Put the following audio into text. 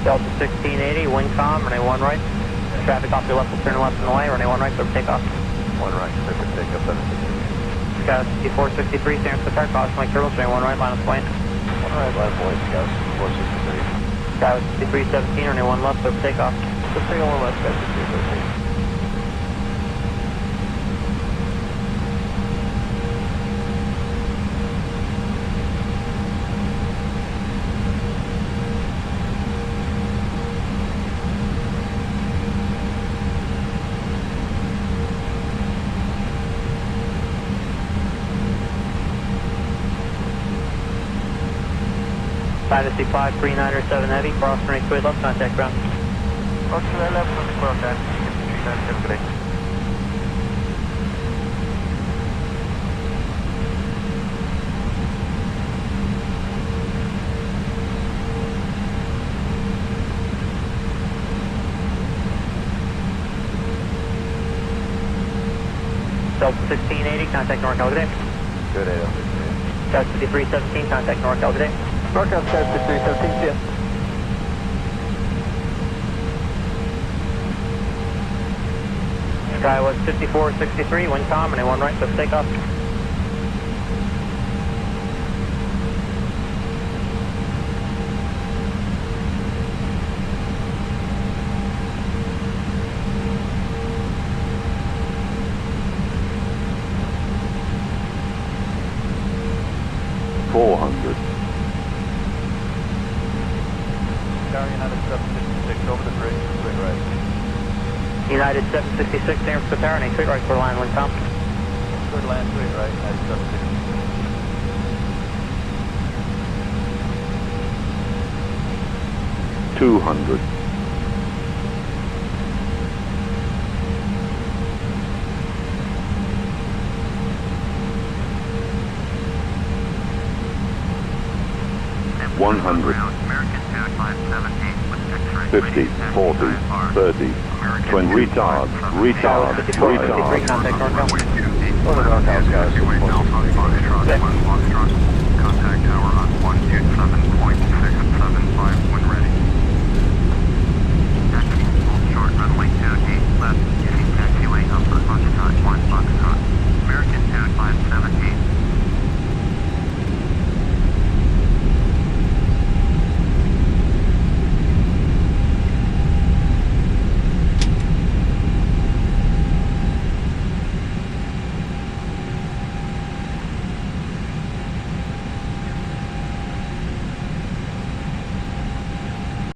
Delta 1680, wind com, runway 1 right. Traffic off your left will turn left and away, runway 1 right, clear for takeoff. 1 right, clear for takeoff, 763. Scout 5463, San Francisco, caution like turbulence, runway 1 right, line of point. 1 right, line of point, Scout 5463. Scout 5317, runway 1 left, clear for takeoff. Let's take 1 left, Scout 5313. Dynasty 5397 Heavy, cross runway 2 left, contact ground. Cross runway left, contact, 397 today. Delta 1680, contact NorCal today. Good, AO. Scout 5317, contact NorCal today. NorCal, Scout 5317, see ya. Sky was 5463, wind com, runway 1 right, clear for takeoff. United 766 over the bridge, straight right. United 766, San Francisco Tower, and straight right for line, wind com. Good land, straight right, United 766. 200. $100. 50, 40, 30, 20, retard, Contact NorCal. Over NorCal, Scout 646.